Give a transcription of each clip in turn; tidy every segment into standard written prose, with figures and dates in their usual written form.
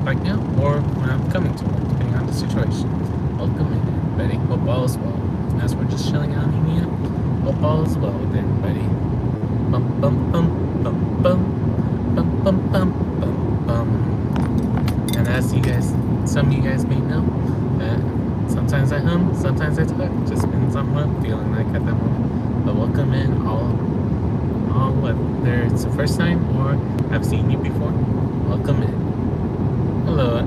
right now or when I'm coming to work, depending on the situation. Welcome in, everybody. Hope all is well. As we're just chilling out in here, hope all is well with everybody. Bum bum bum bum bum bum bum bum bum bum. And as some of you guys may know, that sometimes I hum, sometimes I talk. Just depends on what I'm feeling like at that moment. But welcome in, all whether it's the first time or I've seen you before. Welcome in. Hello,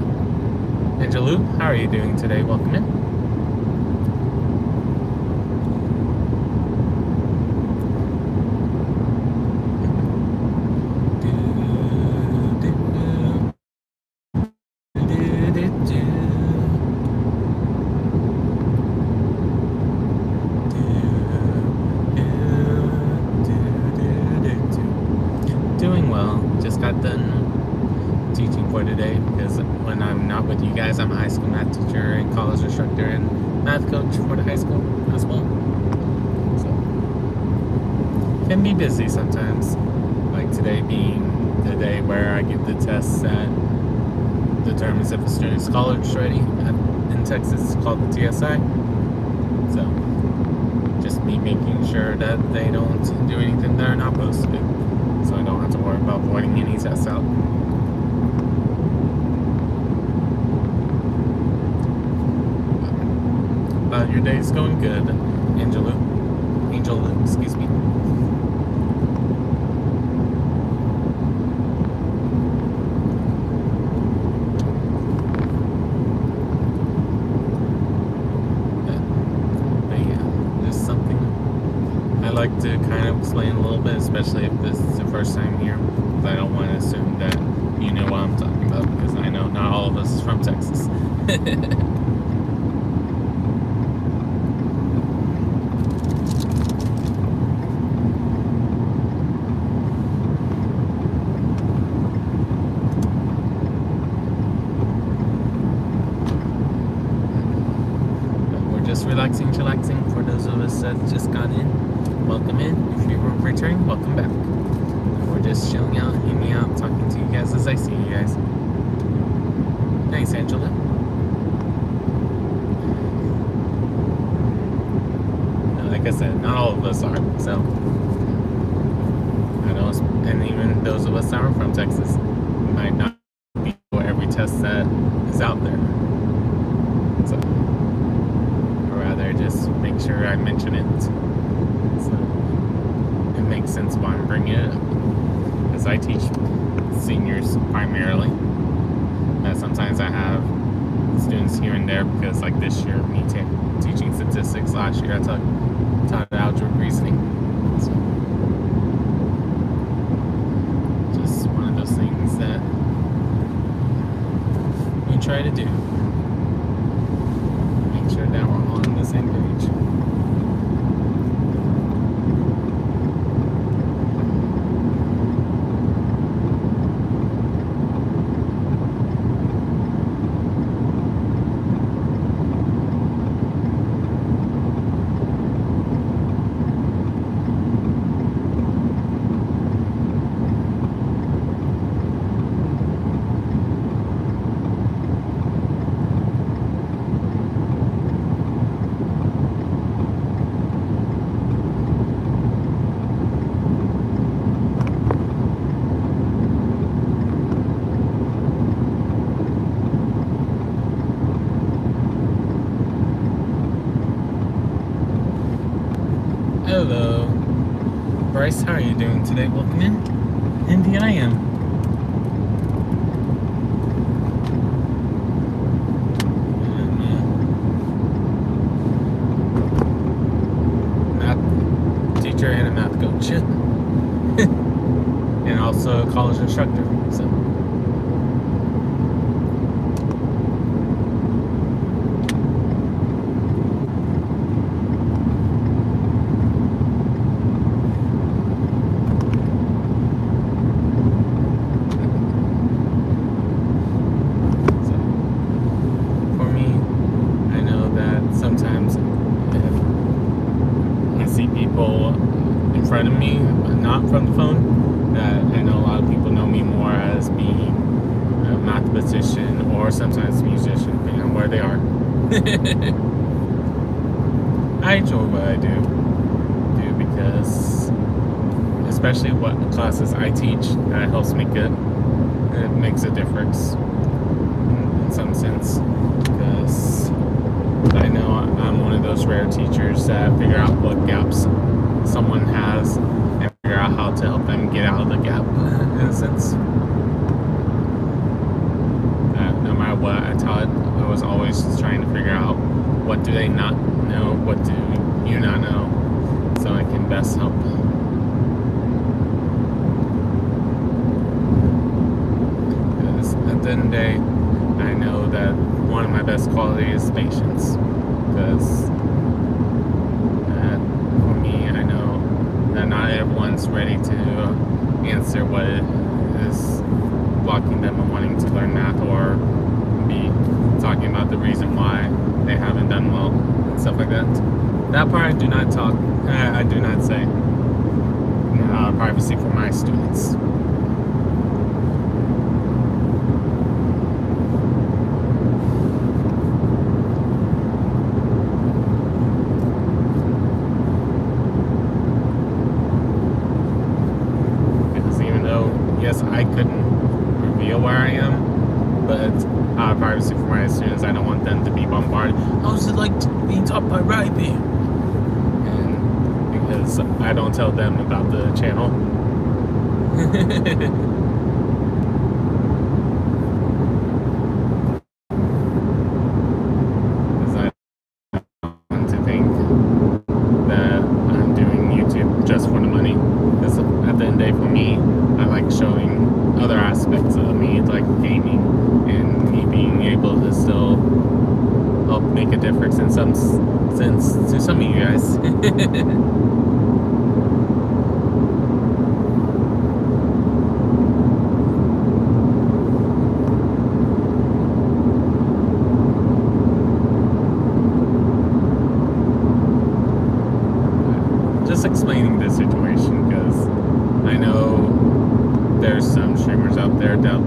Angelou. How are you doing today? Welcome in. Doing well. Just got done teaching for today because when I'm not with you guys, I'm a high school math teacher and college instructor and math coach for the high school as well. So can be busy sometimes, like today being the day where I give the tests that determines if a student's college ready. In Texas, it's called the TSI. So just me making sure that they don't do anything they're not supposed to do, so I don't have to worry about voiding any tests out. Your day's going good, Angel, excuse me. But yeah, just something I like to kind of explain a little bit, especially if this is the first time here, because I don't want to assume that you know what I'm talking about, because I know not all of us is from Texas. Chillaxing for those of us that just got in. Welcome in. If you're returning, welcome back. We're just chilling out, hanging out, talking to you guys as I see you guys. Thanks, Angela. Like I said, not all of us are, so I know, and even those of us that are from Texas might not be for every test that is out there. So just make sure I mention it, so it makes sense why I'm bringing it up, because I teach seniors primarily. Sometimes I have students here and there, because like this year, me teaching statistics, last year I taught algebra reasoning, so just one of those things that we try to do. Sure that we're all on the same page. Hello, Bryce. How are you doing today? Welcome in. Indeed, I am. Math teacher and a math coach, and also a college instructor. So. Front of me, but not from the phone. I know a lot of people know me more as being a mathematician or sometimes musician, depending on where they are. I enjoy what I do because, especially what classes I teach, that helps me good. It makes a difference in some sense, because I know I'm one of those rare teachers that figure out what gaps someone has and figure out how to help them get out of the gap, in a sense. No matter what I taught, I was always trying to figure out what do they not know, what do you not know, so I can best help. Because at the end of the day, I know that one of my best qualities is patience. Because for me, I know that not everyone's ready to answer what is blocking them and wanting to learn math, or be talking about the reason why they haven't done well and stuff like that. That part I do not talk. I do not say. Privacy for my students. Because even though, yes, I couldn't reveal where I am, but privacy for my students, I don't want them to be bombarded. How's it like being taught by Rhypi? And because I don't tell them about the channel. Because I want to think that I'm doing YouTube just for the money. Because at the end of the day, for me, I like showing other aspects of me, like gaming, and me being able to still help make a difference in some sense to some of you guys. Just explaining this situation, because I know there's some streamers out there that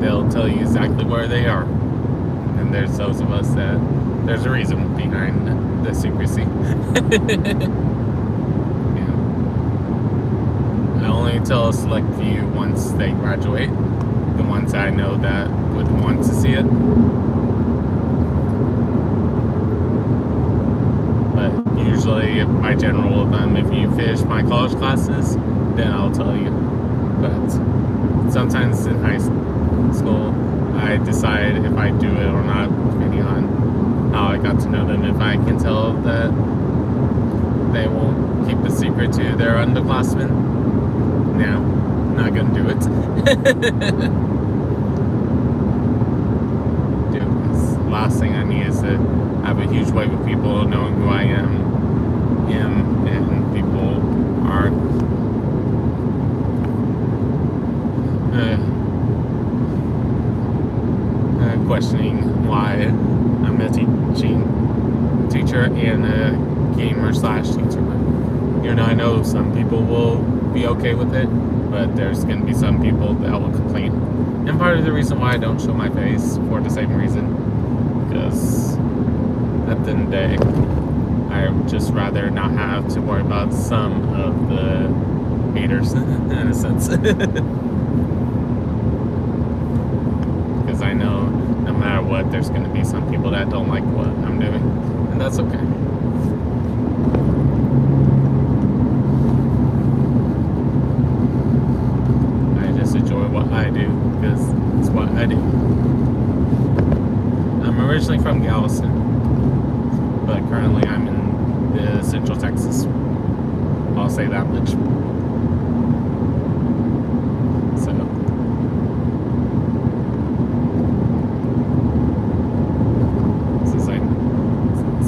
they'll tell you exactly where they are, and there's those of us that there's a reason behind the secrecy. Yeah. I only tell a select few once they graduate, the ones I know that would want to see it. But usually, my general rule of thumb, if you finish my college classes, then I'll tell you. But sometimes in high school, I decide if I do it or not, depending on how I got to know them. If I can tell that they won't keep the secret to their underclassmen, no, I'm not gonna do it. Dude, the last thing I need is to have a huge wave of people knowing who I am, and people are questioning why I'm a teacher and a gamer / teacher. You know, I know some people will be okay with it, but there's going to be some people that will complain. And part of the reason why I don't show my face for the same reason, because at the end of the day, I just rather not have to worry about some of the haters, in a sense. Because I know no matter what, there's going to be some people that don't like what I'm doing, and that's okay. I just enjoy what I do because it's what I do. I'm originally from Galveston, but currently I'm in Central Texas. I'll say that much. So,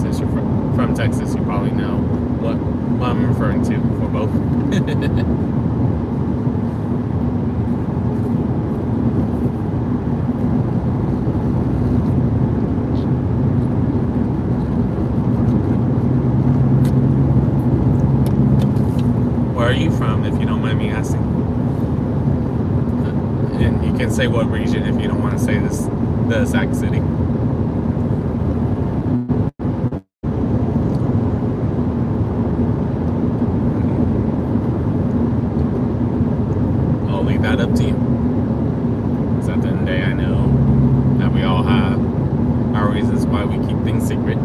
since you're from Texas, you probably know what I'm referring to for both. Where are you from, if you don't mind me asking? And you can say what region if you don't want to say this the Sac City. I'll leave that up to you. Because at the end of the day, I know that we all have our reasons why we keep things secret.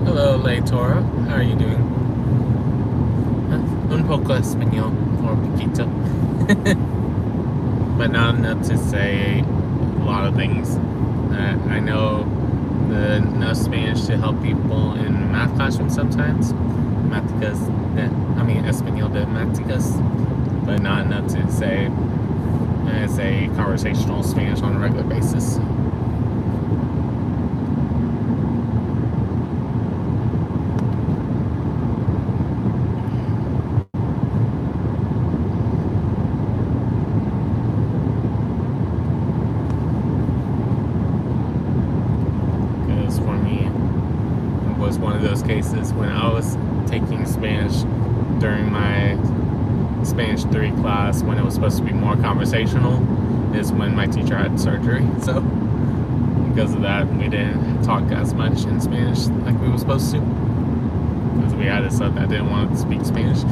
Hello, Leitora. How are you doing? Un poco español or poquito. But not enough to say a lot of things. I know enough Spanish to help people in math classrooms sometimes. Español de máticas. But not enough to say as a conversational Spanish on a regular basis. Cases when I was taking Spanish during my Spanish 3 class, when it was supposed to be more conversational, is when my teacher had surgery. So because of that, we didn't talk as much in Spanish like we were supposed to, because we had a sub that didn't want to speak Spanish.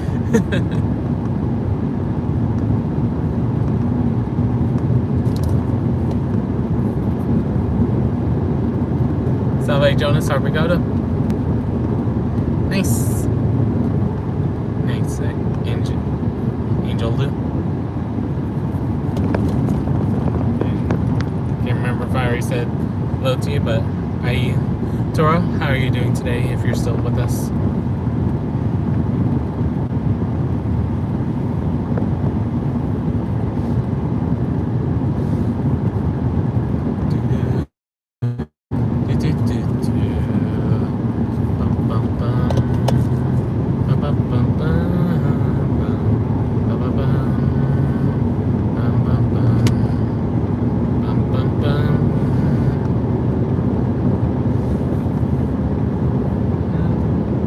Salve Jonas Arbigoda. Nice. Nice. Angel Lou. Can't remember if I already said hello to you, but Tora, how are you doing today if you're still with us?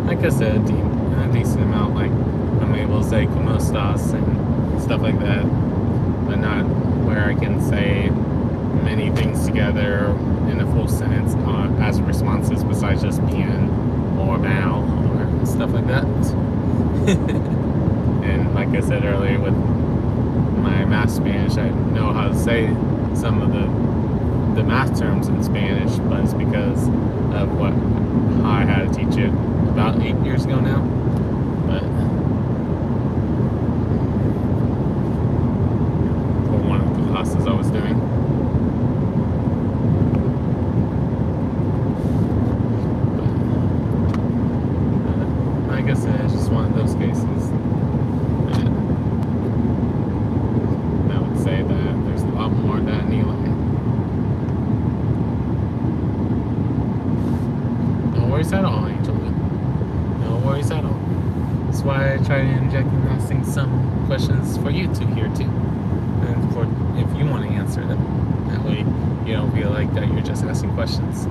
Like I said, a decent amount. Like I'm able to say "Cómo estás" and stuff like that, but not where I can say many things together in a full sentence as responses besides just bien or mal or stuff like that. And like I said earlier, with my math Spanish, I know how to say some of the math terms in Spanish, but it's because of how I had to teach it about 8 years ago now. But for one of the classes I was doing. But like I said, it's just one of those cases. And I would say that there's a lot more that I need. No worries at all, Angel. No worries at all. That's why I try to inject and asking some questions for you two here too, and for if you want to answer them. That way you don't feel like that you're just asking questions.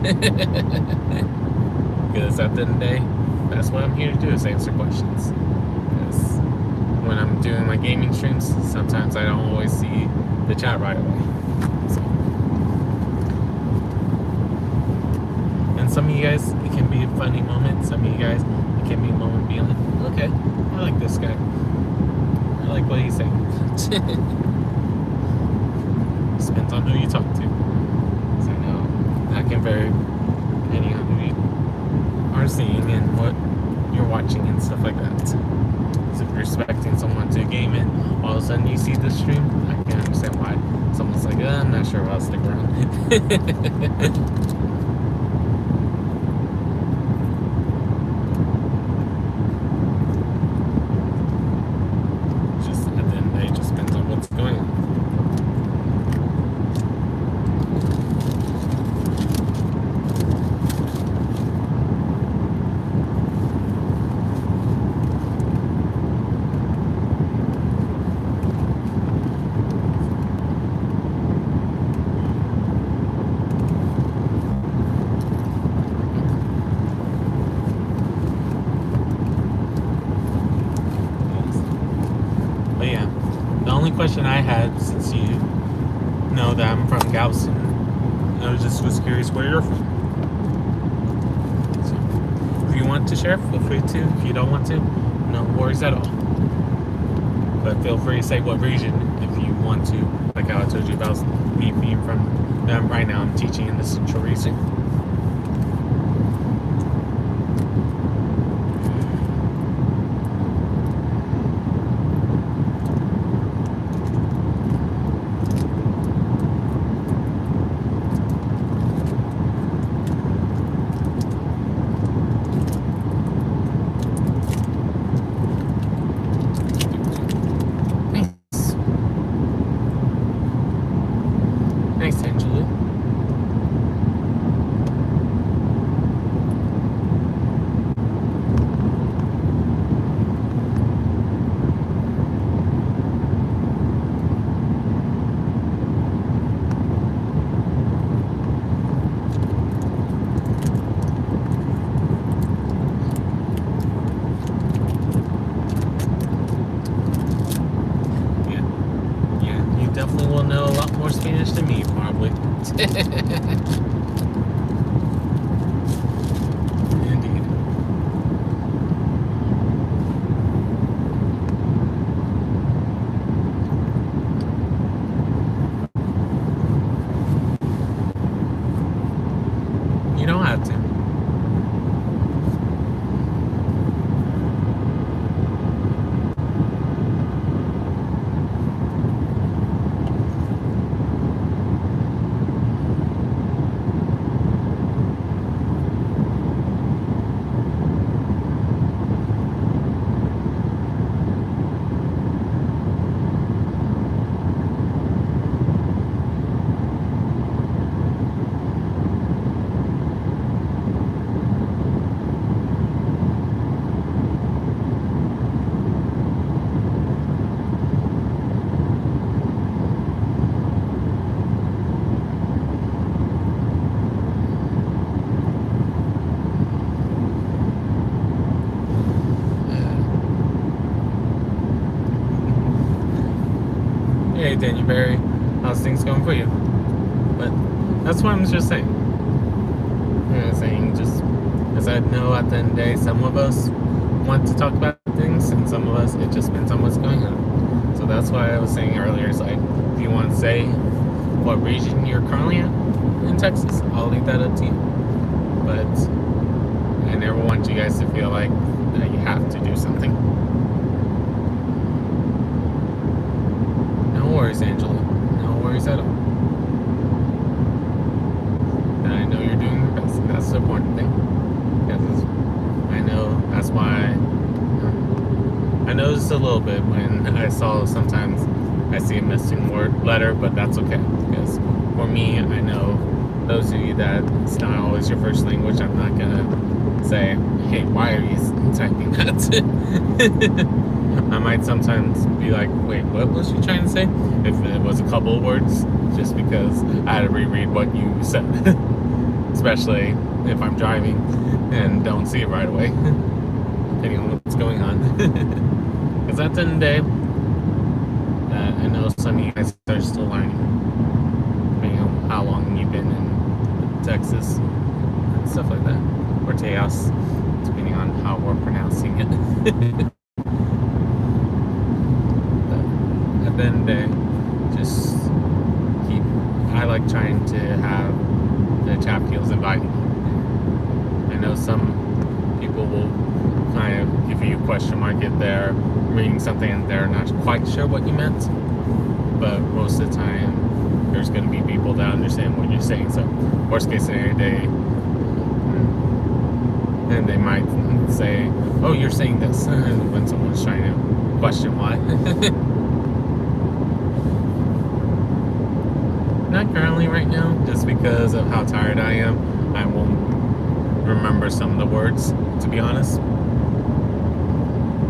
Because at the end of the day, that's what I'm here to do, is answer questions. Because when I'm doing my gaming streams, sometimes I don't always see the chat right away. So, and some of you guys, it can be a funny moment. Some of you guys, it can be a moment being like, okay, I like this guy. I like what he's saying. Depends on who you talk to. So I know that can vary depending on who you are seeing and what you're watching and stuff like that. So if you're expecting someone to game and all of a sudden you see the stream, I can understand why someone's like, I'm not sure if I'll stick around. Just at the end of the day, it just depends on what's going on. But yeah, the only question I had, since you know that I'm from Galveston, I was curious where you're from. So if you want to share, feel free to. If you don't want to, no worries at all. But feel free to say what region if you want to. Like how I told you about me being from. Right now, I'm teaching in the Central region. Nice, Angela. Yeah, you definitely will know a lot more Spanish than me, probably. Indeed. You don't have to. Hey, Daniel Barry, how's things going for you? But that's what I'm just saying. Just as I know at the end of the day, some of us want to talk about things, and some of us, it just depends on what's going on. So that's why I was saying earlier, it's like, if you want to say what region you're currently at in Texas, I'll leave that up to you. But I never want you guys to feel like that you have to do something. No worries, Angela. No worries at all. And I know you're doing your best. And that's the important thing. Because I know that's why I noticed a little bit when I saw sometimes I see a missing letter, but that's okay. Because for me, I know those of you that it's not always your first language, I'm not going to say, hey, why are you typing that? I might sometimes be like, wait, what was you trying to say? If it was a couple of words, just because I had to reread what you said. Especially if I'm driving and don't see it right away. depending on what's going on. Because at the end of the day, I know some of you guys are still learning, depending on how long you've been in Texas, and stuff like that, or Tejas, depending on how we're pronouncing it. But at the end of the day, just keep. I like trying to have the chat feels inviting. I know some people will kind of give you a question mark if they're reading something and they're not quite sure what you meant, but most of the time there's going to be people that understand what you're saying. So worst case scenario, they might say, oh, you're saying this, and when someone's trying to question why. Not currently right now, just because of how tired I am. I won't remember some of the words, to be honest.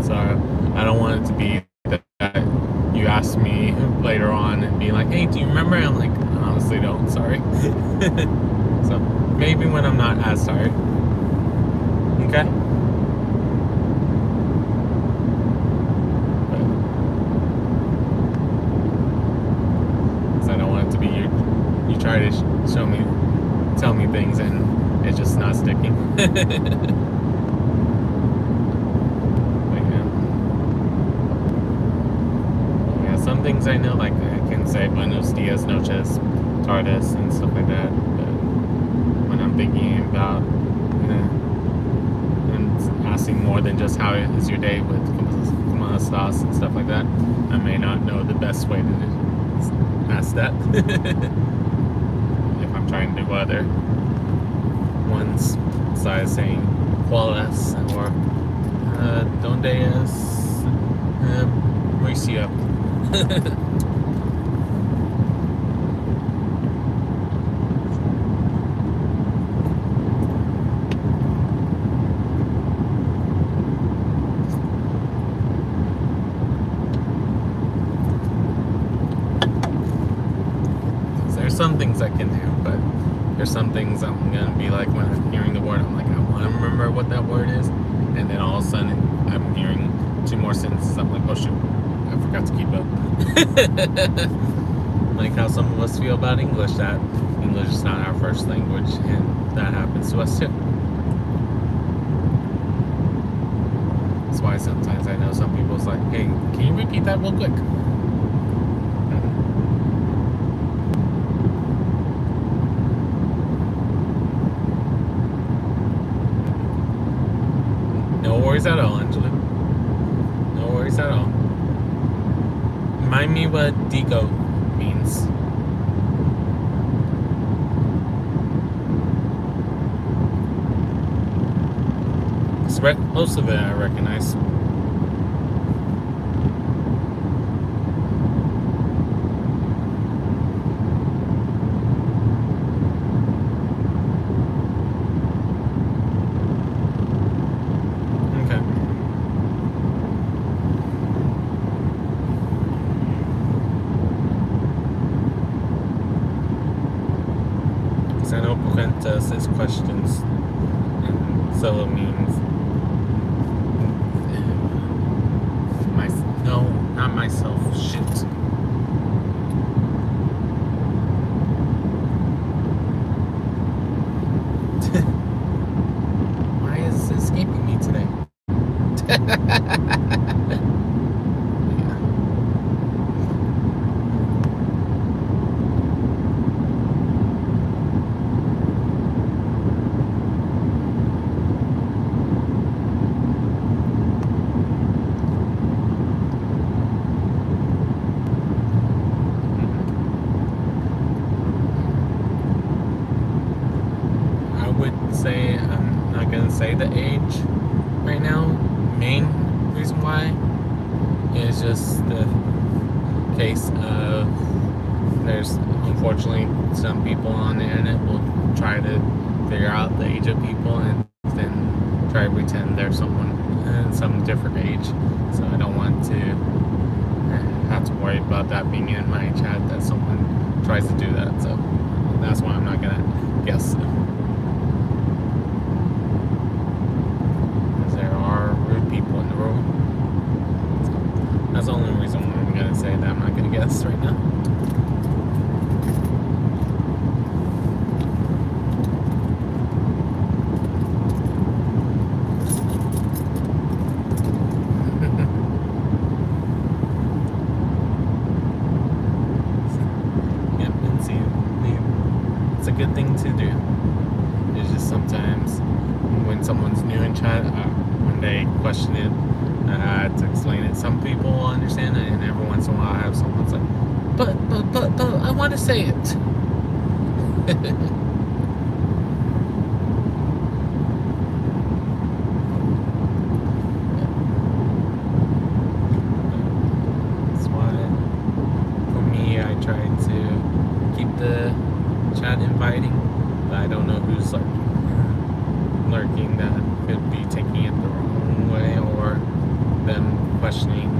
So I don't want it to be that you ask me later on and be like, hey, do you remember? I'm like, I honestly don't, sorry. So maybe when I'm not as tired. Okay? Because I don't want it to be you try to tell me things and it's just not sticking. Some things I know, like I can say buenos dias, noches, tardes, and stuff like that. But when I'm thinking about and asking more than just how is your day with como estás and stuff like that, I may not know the best way to ask that. If I'm trying to do other ones, besides saying cuáles or donde es Mauricio. There's some things I can do, but there's some things I'm gonna be like, when I'm hearing the word, I'm like, I want to remember what that word is, and then all of a sudden I'm hearing 2 more sentences. I'm like, oh shoot, I forgot to keep up. Like how some of us feel about English, that English is not our first language, and that happens to us too. That's why sometimes I know some people's like, hey, can you repeat that real quick? No worries at all, Angela. No worries at all. Remind me what Digo means. Most of it I recognize. I know Pocenta says questions, and solo means no, not myself. Shit. Why is it escaping me today? Say I'm not gonna say the age right now. Main reason why is just the case of there's unfortunately some people on the internet will try to figure out the age of people and then try to pretend they're someone in some different age. So I don't want to have to worry about that being in my chat that someone tries to do that. So that's why I'm not gonna guess. someone's new in chat, when they question it, to explain it. Some people will understand it, and every once in a while I have someone's like, but, I want to say it. That's why, for me, I try to keep the chat inviting, but I don't know who's like lurking that could be taking it the wrong way, or them questioning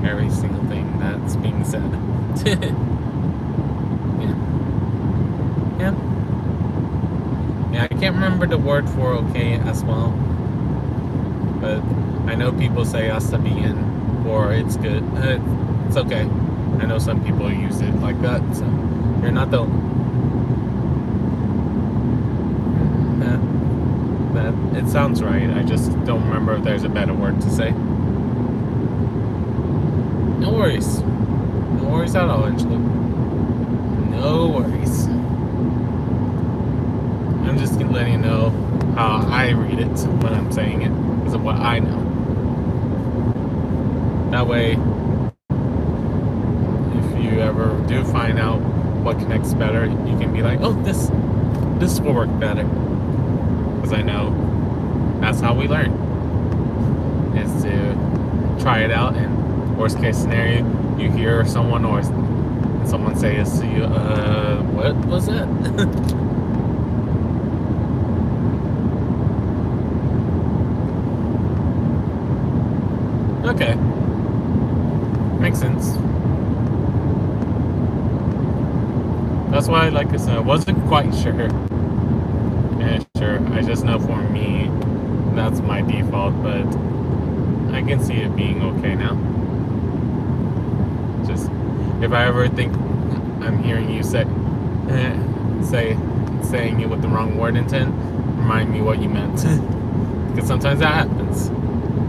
every single thing that's being said. Yeah, I can't remember the word for okay as well, but I know people say hasta bien or it's good. It's okay. I know some people use it like that, so you're not the that it sounds right. I just don't remember if there's a better word to say. No worries. No worries at all, Angela. No worries. I'm just letting you know how I read it when I'm saying it, because of what I know. That way, if you ever do find out what connects better, you can be like, oh, this will work better. Because I know that's how we learn, is to try it out, and worst case scenario, you hear someone or someone say this to you, what was that? Okay. Makes sense. That's why, like I said, I wasn't quite sure. Yeah, sure. I just know for me, that's my default, but I can see it being okay now. Just, if I ever think I'm hearing you saying it with the wrong word intent, remind me what you meant. Because sometimes that happens.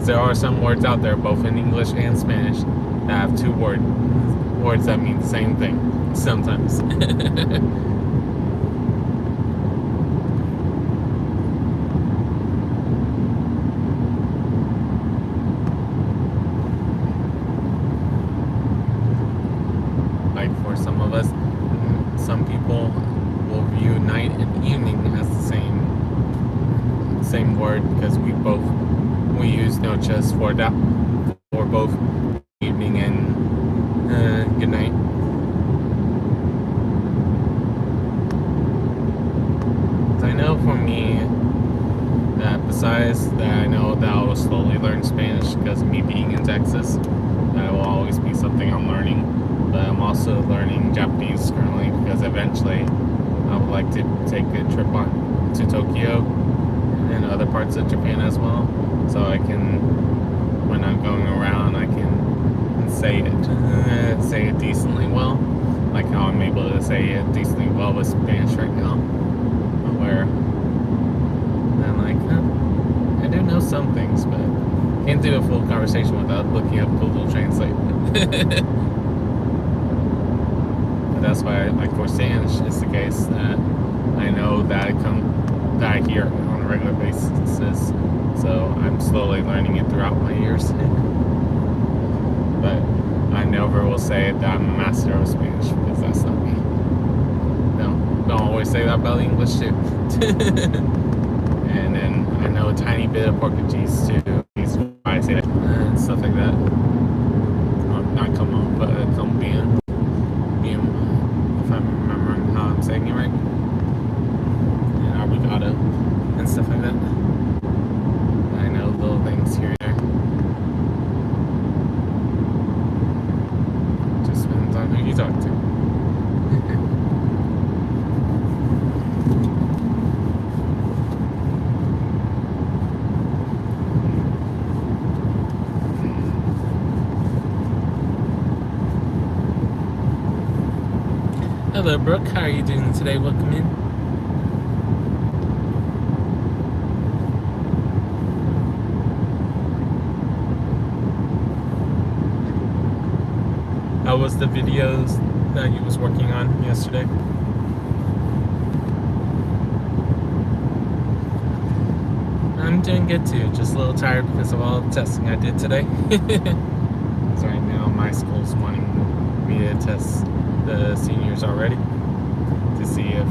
There are some words out there, both in English and Spanish, that have two words that mean the same thing. Sometimes. Like for some of us, some people will view night and evening as the same word, because we use noches for that, for both evening and good night. I know for me that besides that, I know that I will slowly learn Spanish because of me being in Texas. That will always be something I'm learning. But I'm also learning Japanese currently, because eventually I would like to take a trip to Tokyo and other parts of Japan as well. So I can, when I'm going around, I can say it decently well, like how I'm able to say it decently well with Spanish right now. Where I'm like, I do know some things, but can't do a full conversation without looking up Google Translate. But that's why, like for Spanish, it's the case that I know that I hear on a regular basis. So I'm slowly learning it throughout my years. But I never will say that I'm a master of Spanish, because that's not me. No, don't always say that about English too. And then I know a tiny bit of Portuguese too. That's why I say that and stuff like that. Not como, but como bien, if I'm remembering how I'm saying it right. And obrigado and stuff like that. I know little things here and there. Just depends on who you talk to. Hello, Brooke. How are you doing today? Welcome in. How was the videos that you was working on yesterday? I'm doing good too. Just a little tired because of all the testing I did today. So right now my school's wanting me to test the seniors already to see if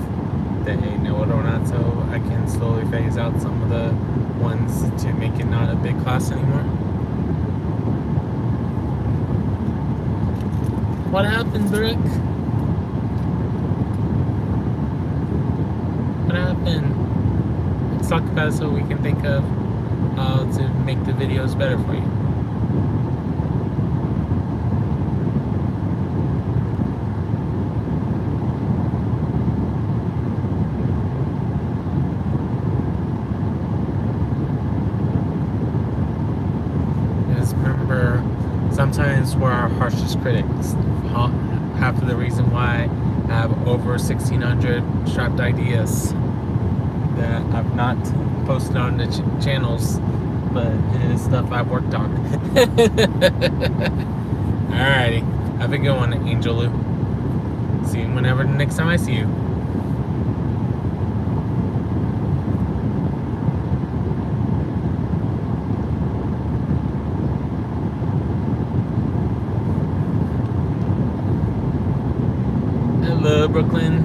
they know it or not, so I can slowly phase out some of the ones to make it not a big class anymore. What happened, Brick? What happened? Let's talk about it so we can think of how to make the videos better for you. Just remember, sometimes we're our harshest critics. Half of the reason why I have over 1,600 strapped ideas that I've not posted on the channels, but it is stuff I've worked on. Alrighty, have a good one, Angel Lou. See you whenever the next time I see you. Hello, Brooklyn.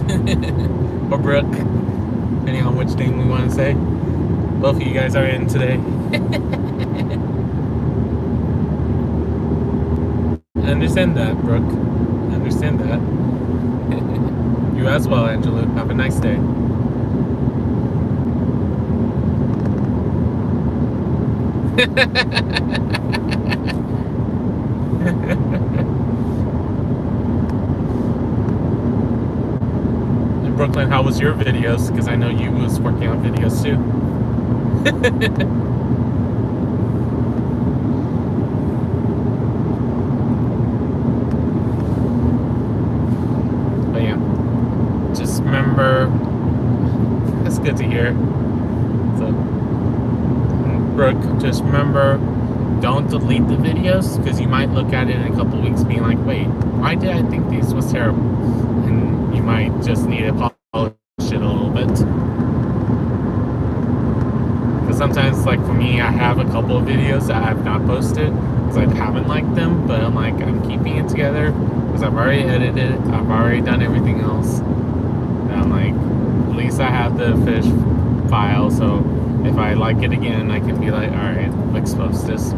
Or Brooke, depending on which name we want to say. Both of you guys are in today. I understand that, Brooke. I understand that. You as well, Angela. Have a nice day. And Brooklyn, how was your videos? Because I know you was working on videos too. But yeah, just remember, that's good to hear. So, Brooke, just remember, don't delete the videos, because you might look at it in a couple weeks being like, wait, why did I think this was terrible? And you might just need to polish it a little bit. Because sometimes, like for me, I have a couple of videos that I've not posted because I haven't liked them, but I'm like, I'm keeping it together because I've already edited it, I've already done everything else. And I'm like, at least I have the finished file, so if I like it again, I can be like, alright, let's post this.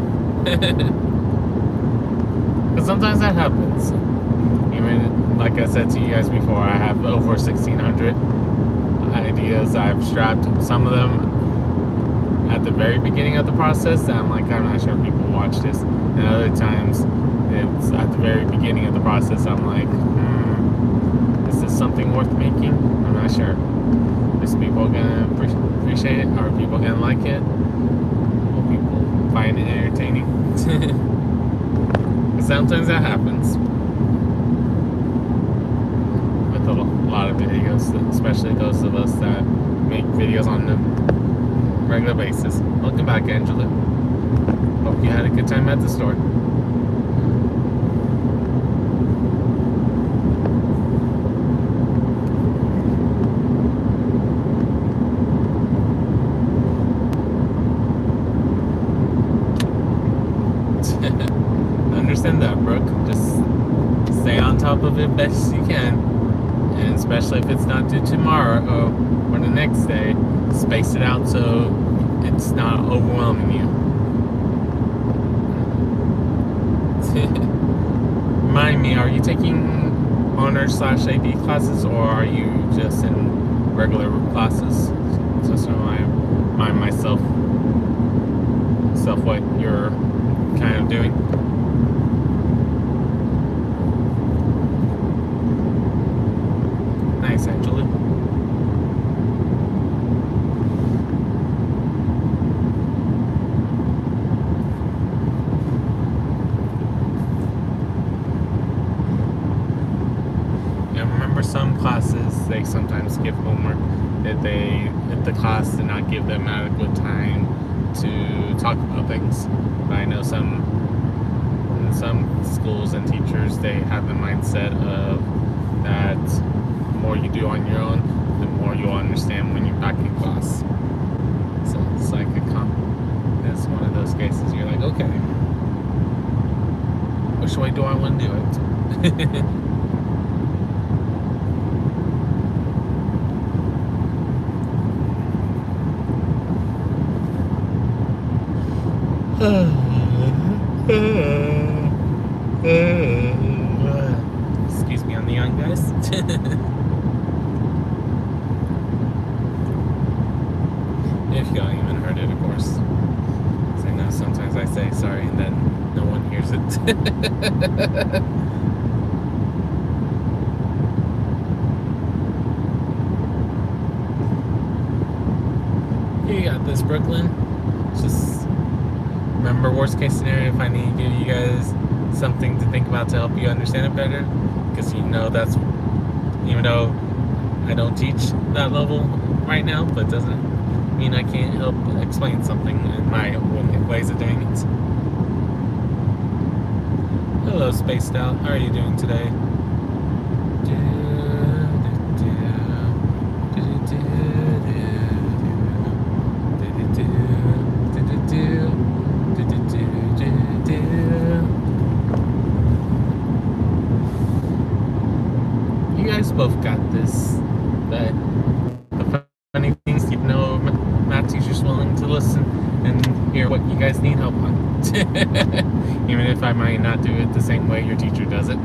Because sometimes that happens. Even, like I said to you guys before, I have over 1,600 ideas. I've strapped some of them at the very beginning of the process that I'm like, I'm not sure if people watch this. And other times, it's at the very beginning of the process, I'm like, is this something worth making? I'm not sure. Is people gonna appreciate it? Are people gonna like it? Will people find it entertaining? Sometimes that happens with a lot of videos, especially those of us that make videos on a regular basis. Welcome back, Angela. Hope you had a good time at the store. Understand that, Brooke. Just stay on top of it best you can, and especially if it's not due tomorrow or the next day, space it out so it's not overwhelming you. Remind me, are you taking honors/AD classes, or are you just in regular classes? Just so I remind myself what you're kind of doing. Nice, Angela. And remember, some classes, they sometimes give homework if the class did not give them adequate time to talk about things. But I know some schools and teachers, they have the mindset of that the more you do on your own, the more you'll understand when you're back in class. So it's like a okay. Which way do I want to do it? Excuse me on the young guys. If you all even heard it, of course. So I know sometimes I say sorry and then no one hears it. You got this, Brooklyn. Just remember, worst case scenario, if I need to give you guys something to think about to help you understand it better, because you know that's, even though I don't teach that level right now, but doesn't mean I can't help explain something in my ways of doing it. Hello, Spaced Out. How are you doing today? You guys both got this. But the funny things, you know, math teachers willing to listen and hear what you guys need help on. Even if I might not do it the same way your teacher does it.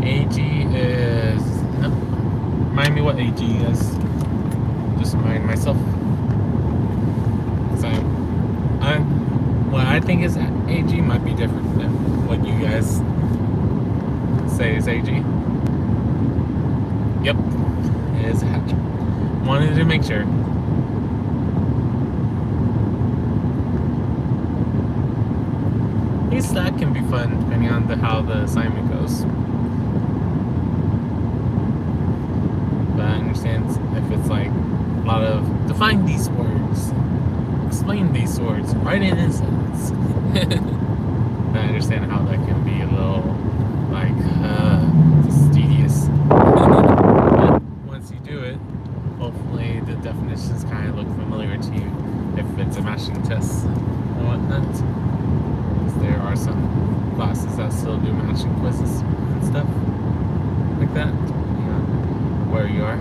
AG is... No, remind me what AG is. Just remind myself. So what I think is AG might be different than what you guys say is AG. Yep, it is a hatch. Wanted to make sure. At least that can be fun depending on how the assignment goes. But I understand if it's like a lot of define these words, explain these words, write it in a sentence. I understand how that can be a little like just tedious. But once you do it, hopefully the definitions kind of look familiar to you if it's a matching test and whatnot. Because there are some classes that still do matching quizzes and stuff like that. Where you are.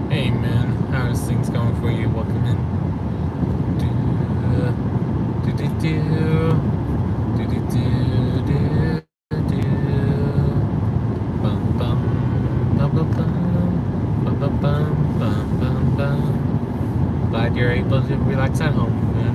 Hey man, how's things going for you? Welcome in. Glad you're able to relax at home, man.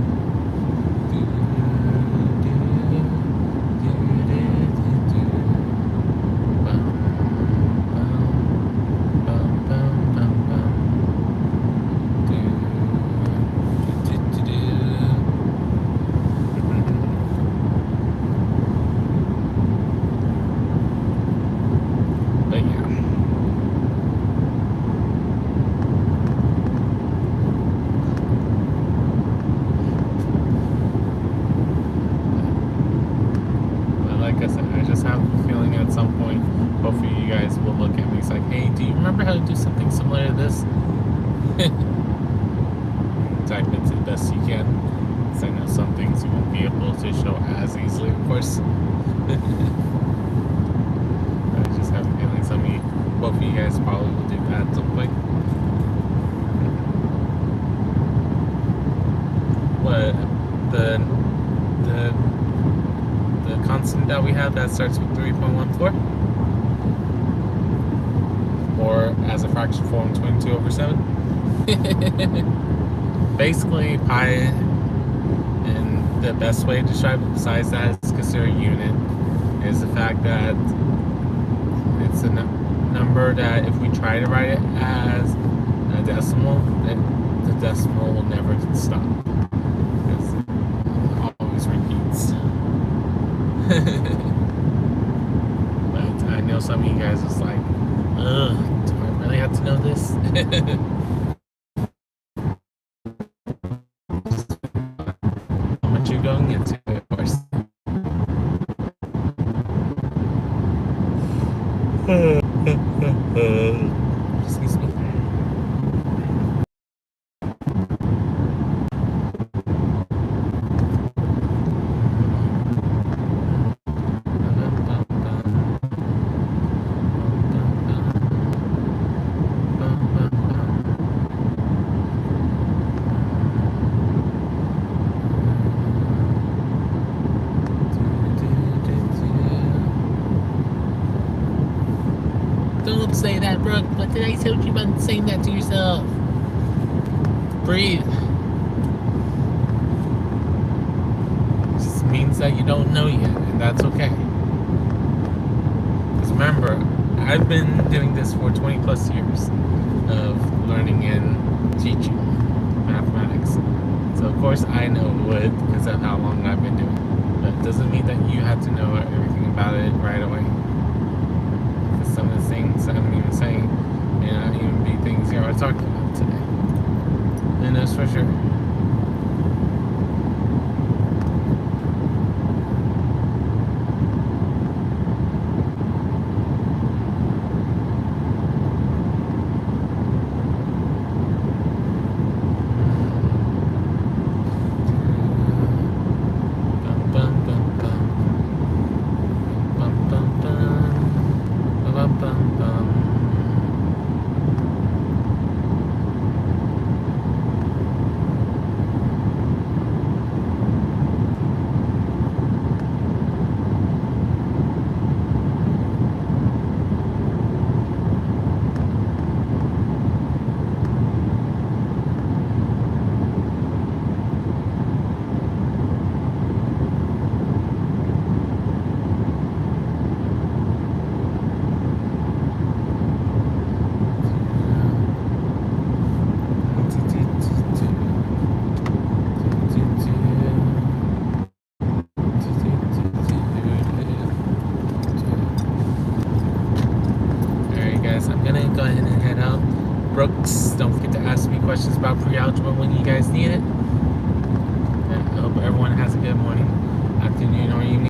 Hopefully you guys will look at me. It's like, hey, do you remember how to do something similar to this? Type it the best you can. Because I know some things you won't be able to show as easily, of course. I just have a feeling some both of you guys probably will do that at some point. What the constant that we have that starts with 3.14, or as a fraction form 22/7. Basically, pi, and the best way to describe it besides that is consider a unit, is the fact that it's a number that if we try to write it as a decimal, the decimal will never stop. Because it always repeats. But I know some of you guys was like, ugh, do I really have to know this? How much you're going into, of course. Excuse me. Don't say that, Brooke. What did I tell you about saying that to yourself? Breathe. It just means that you don't know yet, and that's okay. Because remember, I've been doing this for 20 plus years of learning and teaching mathematics. So of course I know wood because of how long I've been doing it. But it doesn't mean that you have to know everything about it right away. Some of the things I'm even saying may not even be things you're already talking about today. And that's for sure. I'm gonna go ahead and head out. Brooks, don't forget to ask me questions about pre-algebra when you guys need it. And I hope everyone has a good morning, afternoon, or evening.